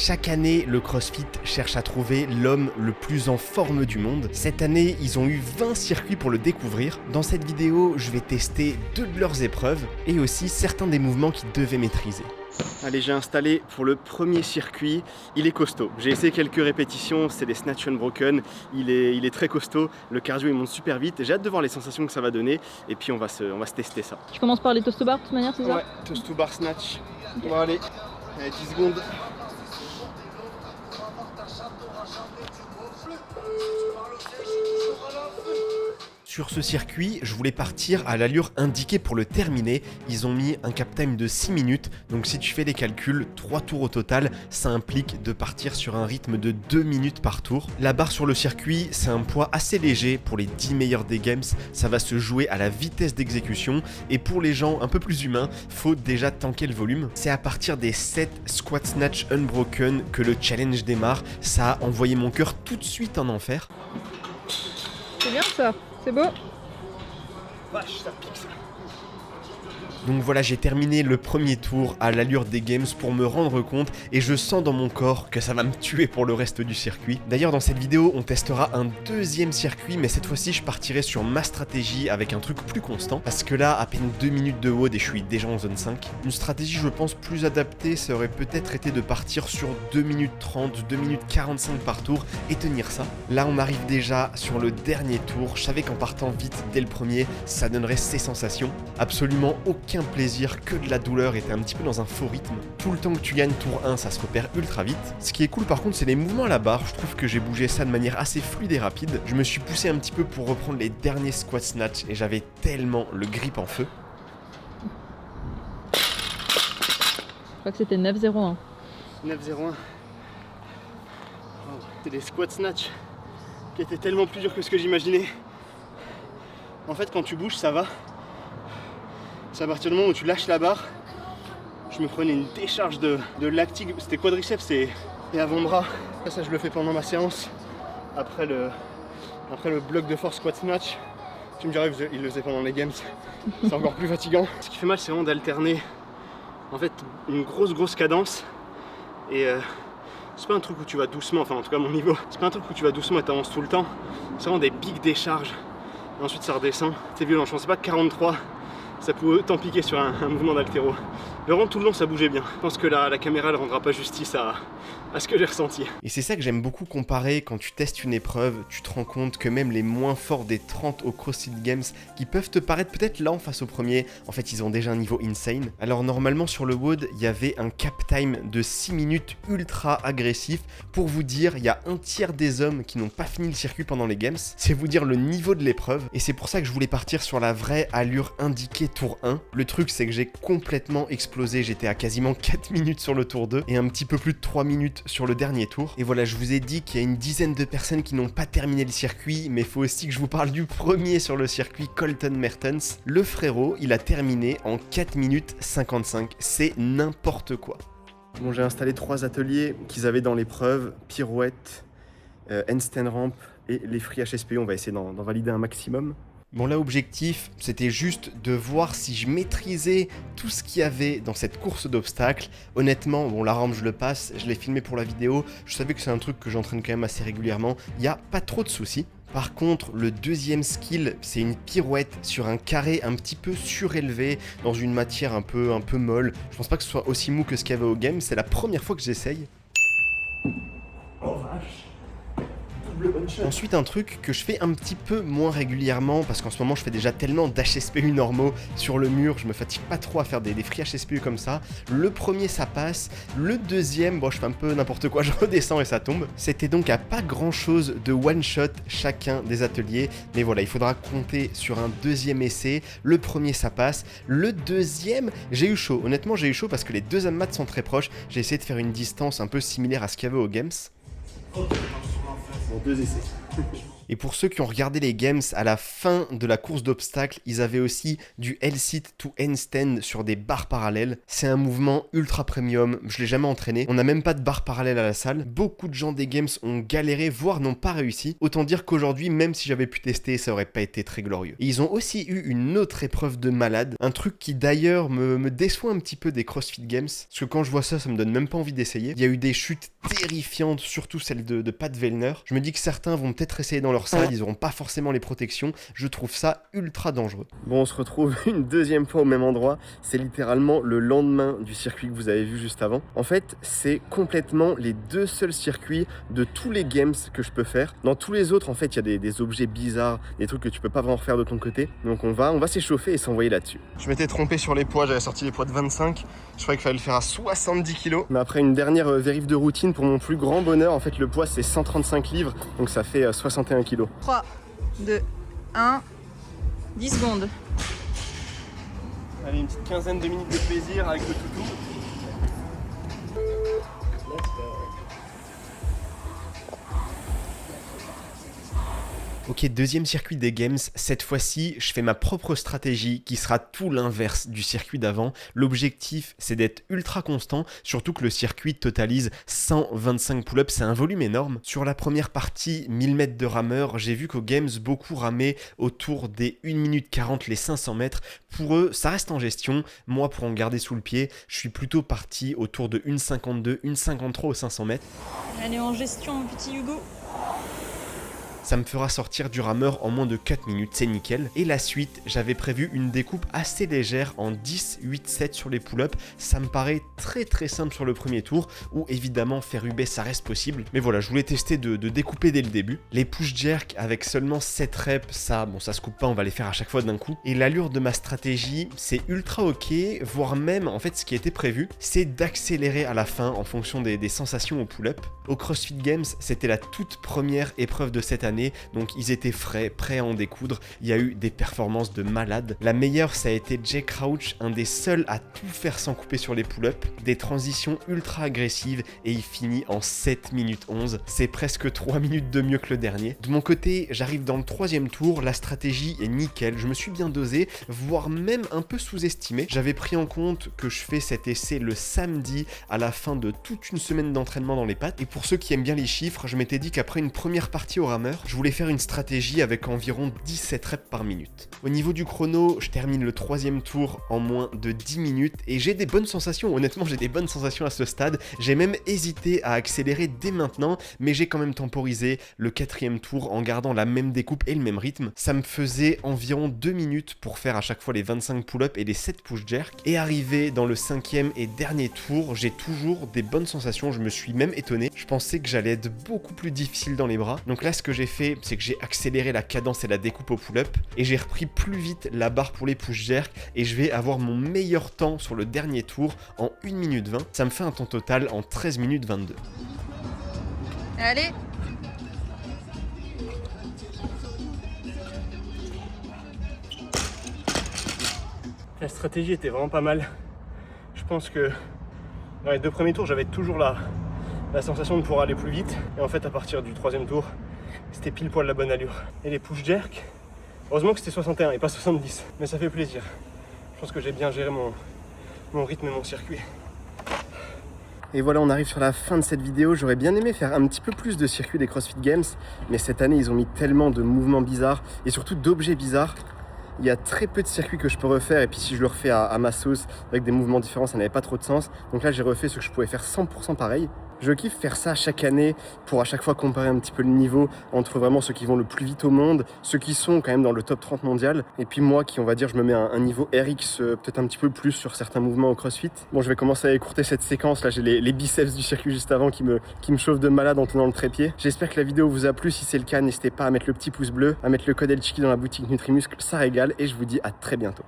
Chaque année, le CrossFit cherche à trouver l'homme le plus en forme du monde. Cette année, ils ont eu 20 circuits pour le découvrir. Dans cette vidéo, je vais tester 2 de leurs épreuves et aussi certains des mouvements qu'ils devaient maîtriser. Allez, j'ai installé pour le premier circuit. Il est costaud. J'ai essayé quelques répétitions, c'est des snatch unbroken. Il est très costaud. Le cardio il monte super vite. J'ai hâte de voir les sensations que ça va donner. Et puis on va se tester ça. Tu commences par les toast to bar de toute manière, c'est ça? Ouais, toast to bar snatch. Okay. Bon allez 10 secondes. Sur ce circuit, je voulais partir à l'allure indiquée pour le terminer. Ils ont mis un cap time de 6 minutes, donc si tu fais les calculs, 3 tours au total, ça implique de partir sur un rythme de 2 minutes par tour. La barre sur le circuit, c'est un poids assez léger pour les 10 meilleurs des games, ça va se jouer à la vitesse d'exécution, et pour les gens un peu plus humains, faut déjà tanker le volume. C'est à partir des 7 squat snatch unbroken que le challenge démarre, ça a envoyé mon cœur tout de suite en enfer. C'est bien ça. C'est beau. Vache, ça pique ça. Donc voilà, j'ai terminé le premier tour à l'allure des games pour me rendre compte et je sens dans mon corps que ça va me tuer pour le reste du circuit. D'ailleurs dans cette vidéo on testera un deuxième circuit, mais cette fois-ci je partirai sur ma stratégie avec un truc plus constant, parce que là à peine 2 minutes de WOD et je suis déjà en zone 5. Une stratégie je pense plus adaptée, ça aurait peut-être été de partir sur 2 minutes 30, 2 minutes 45 par tour et tenir ça. Là on arrive déjà sur le dernier tour, je savais qu'en partant vite dès le premier, ça donnerait ces sensations. Absolument aucun plaisir, que de la douleur, et t'es un petit peu dans un faux rythme. Tout le temps que tu gagnes tour 1, ça se repère ultra vite. Ce qui est cool par contre, c'est les mouvements à la barre. Je trouve que j'ai bougé ça de manière assez fluide et rapide. Je me suis poussé un petit peu pour reprendre les derniers squat snatch et j'avais tellement le grip en feu. Je crois que c'était 9-0-1. 9-0-1. C'est des squat snatch qui étaient tellement plus durs que ce que j'imaginais. En fait, quand tu bouges, ça va. C'est à partir du moment où tu lâches la barre, je me prenais une décharge de lactique, c'était quadriceps et avant-bras. Ça je le fais pendant ma séance, après le bloc de force squat snatch. Tu me dirais, il le faisait pendant les games, c'est encore plus fatigant. Ce qui fait mal, c'est vraiment d'alterner en fait une grosse cadence et c'est pas un truc où tu vas doucement, enfin en tout cas à mon niveau, c'est pas un truc où tu vas doucement et t'avances tout le temps, c'est vraiment des pics décharges et ensuite ça redescend. C'est violent, je pensais pas que 43 ça pouvait autant piquer sur un mouvement d'haltéro. Mais vraiment tout le long ça bougeait bien. Je pense que la caméra ne rendra pas justice à ce que j'ai ressenti. Et c'est ça que j'aime beaucoup comparer quand tu testes une épreuve, tu te rends compte que même les moins forts des 30 au CrossFit Games, qui peuvent te paraître peut-être lents face au premier, en fait ils ont déjà un niveau insane. Alors normalement sur le WOD, il y avait un cap time de 6 minutes ultra agressif. Pour vous dire, il y a un tiers des hommes qui n'ont pas fini le circuit pendant les Games. C'est vous dire le niveau de l'épreuve. Et c'est pour ça que je voulais partir sur la vraie allure indiquée tour 1. Le truc c'est que j'ai complètement explosé, j'étais à quasiment 4 minutes sur le tour 2 et un petit peu plus de 3 minutes sur le dernier tour. Et voilà, je vous ai dit qu'il y a une dizaine de personnes qui n'ont pas terminé le circuit, mais il faut aussi que je vous parle du premier sur le circuit, Colton Mertens. Le frérot, il a terminé en 4 minutes 55, c'est n'importe quoi. Bon, j'ai installé 3 ateliers qu'ils avaient dans l'épreuve, pirouette, handstand ramp et les free HSPU, on va essayer d'en valider un maximum. Bon là, objectif, c'était juste de voir si je maîtrisais tout ce qu'il y avait dans cette course d'obstacles. Honnêtement, bon la rampe je le passe, je l'ai filmé pour la vidéo, je savais que c'est un truc que j'entraîne quand même assez régulièrement, il n'y a pas trop de soucis. Par contre, le deuxième skill, c'est une pirouette sur un carré un petit peu surélevé, dans une matière un peu molle. Je pense pas que ce soit aussi mou que ce qu'il y avait au game, c'est la première fois que j'essaye. Oh vache! Ensuite, un truc que je fais un petit peu moins régulièrement, parce qu'en ce moment je fais déjà tellement d'HSPU normaux sur le mur, je me fatigue pas trop à faire des free HSPU comme ça. Le premier ça passe, le deuxième, bon je fais un peu n'importe quoi, je redescends et ça tombe. C'était donc à pas grand chose de one shot chacun des ateliers, mais voilà, il faudra compter sur un deuxième essai. Le premier ça passe, le deuxième, j'ai eu chaud, honnêtement j'ai eu chaud parce que les deux ammats sont très proches, j'ai essayé de faire une distance un peu similaire à ce qu'il y avait aux Games. Bon, 2 essais. Et pour ceux qui ont regardé les games, à la fin de la course d'obstacles, ils avaient aussi du L-sit to handstand sur des barres parallèles. C'est un mouvement ultra premium, je l'ai jamais entraîné. On n'a même pas de barres parallèles à la salle. Beaucoup de gens des games ont galéré, voire n'ont pas réussi. Autant dire qu'aujourd'hui, même si j'avais pu tester, ça aurait pas été très glorieux. Et ils ont aussi eu une autre épreuve de malade, un truc qui d'ailleurs me déçoit un petit peu des CrossFit Games, parce que quand je vois ça, ça me donne même pas envie d'essayer. Il y a eu des chutes terrifiantes, surtout celle de Pat Vellner. Je me dis que certains vont peut-être essayer dans leur salle, ils auront pas forcément les protections. Je trouve ça ultra dangereux. Bon, on se retrouve une deuxième fois au même endroit. C'est littéralement le lendemain du circuit que vous avez vu juste avant. En fait, c'est complètement les deux seuls circuits de tous les games que je peux faire. Dans tous les autres, en fait, il y a des objets bizarres, des trucs que tu peux pas vraiment refaire de ton côté. Donc on va s'échauffer et s'envoyer là-dessus. Je m'étais trompé sur les poids, j'avais sorti les poids de 25. Je croyais qu'il fallait le faire à 70 kg. Mais après une dernière vérif de routine, pour mon plus grand bonheur, en fait, le poids c'est 135 livres, donc ça fait 61 kg. 3, 2, 1, 10 secondes. Allez, une petite quinzaine de minutes de plaisir avec le toutou. Ok, deuxième circuit des Games. Cette fois-ci, je fais ma propre stratégie qui sera tout l'inverse du circuit d'avant. L'objectif, c'est d'être ultra constant, surtout que le circuit totalise 125 pull-ups, c'est un volume énorme. Sur la première partie, 1000 mètres de rameur, j'ai vu qu'aux Games, beaucoup ramaient autour des 1 minute 40 les 500 mètres. Pour eux, ça reste en gestion. Moi, pour en garder sous le pied, je suis plutôt parti autour de 1,52, 1,53 aux 500 mètres. Allez, en gestion, mon petit Hugo. Ça me fera sortir du rameur en moins de 4 minutes, c'est nickel. Et la suite, j'avais prévu une découpe assez légère en 10, 8, 7 sur les pull-ups. Ça me paraît très simple sur le premier tour, où évidemment faire UB ça reste possible. Mais voilà, je voulais tester de découper dès le début. Les push jerk avec seulement 7 reps, ça se coupe pas, on va les faire à chaque fois d'un coup. Et l'allure de ma stratégie, c'est ultra ok, voire même, en fait, ce qui était prévu, c'est d'accélérer à la fin en fonction des sensations au pull-up. Au CrossFit Games, c'était la toute première épreuve de cette année, donc ils étaient frais, prêts à en découdre. Il y a eu des performances de malades. La meilleure, ça a été Jay Crouch, un des seuls à tout faire sans couper sur les pull-ups, des transitions ultra agressives, et il finit en 7 minutes 11. C'est presque 3 minutes de mieux que le dernier. De mon côté, j'arrive dans le troisième tour, la stratégie est nickel, je me suis bien dosé, voire même un peu sous-estimé. J'avais pris en compte que je fais cet essai le samedi à la fin de toute une semaine d'entraînement dans les pattes, et pour ceux qui aiment bien les chiffres, je m'étais dit qu'après une première partie au rameur, je voulais faire une stratégie avec environ 17 reps par minute. Au niveau du chrono, je termine le troisième tour en moins de 10 minutes et j'ai des bonnes sensations, honnêtement j'ai des bonnes sensations à ce stade. J'ai même hésité à accélérer dès maintenant, mais j'ai quand même temporisé le quatrième tour en gardant la même découpe et le même rythme. Ça me faisait environ 2 minutes pour faire à chaque fois les 25 pull-ups et les 7 push-jerk. Et arrivé dans le cinquième et dernier tour, j'ai toujours des bonnes sensations, je me suis même étonné. Je pensais que j'allais être beaucoup plus difficile dans les bras. Donc là, ce que j'ai fait, c'est que j'ai accéléré la cadence et la découpe au pull-up et j'ai repris plus vite la barre pour les push-jerk et je vais avoir mon meilleur temps sur le dernier tour en 1 minute 20. Ça me fait un temps total en 13 minutes 22. Allez. La stratégie était vraiment pas mal. Je pense que dans les 2 premiers tours, j'avais toujours la sensation de pouvoir aller plus vite. Et en fait, à partir du 3e tour, c'était pile poil la bonne allure. Et les push jerk, heureusement que c'était 61 et pas 70. Mais ça fait plaisir. Je pense que j'ai bien géré mon rythme et mon circuit. Et voilà, on arrive sur la fin de cette vidéo. J'aurais bien aimé faire un petit peu plus de circuits des CrossFit Games. Mais cette année, ils ont mis tellement de mouvements bizarres et surtout d'objets bizarres. Il y a très peu de circuits que je peux refaire et puis si je le refais à ma sauce avec des mouvements différents, ça n'avait pas trop de sens. Donc là, j'ai refait ce que je pouvais faire 100% pareil. Je kiffe faire ça chaque année pour à chaque fois comparer un petit peu le niveau entre vraiment ceux qui vont le plus vite au monde, ceux qui sont quand même dans le top 30 mondial, et puis moi qui, on va dire, je me mets un niveau RX peut-être un petit peu plus sur certains mouvements au CrossFit. Bon, je vais commencer à écourter cette séquence. Là, j'ai les biceps du circuit juste avant qui me chauffent de malade en tenant le trépied. J'espère que la vidéo vous a plu. Si c'est le cas, n'hésitez pas à mettre le petit pouce bleu, à mettre le code Elchiki dans la boutique Nutrimuscle, ça régale, et je vous dis à très bientôt.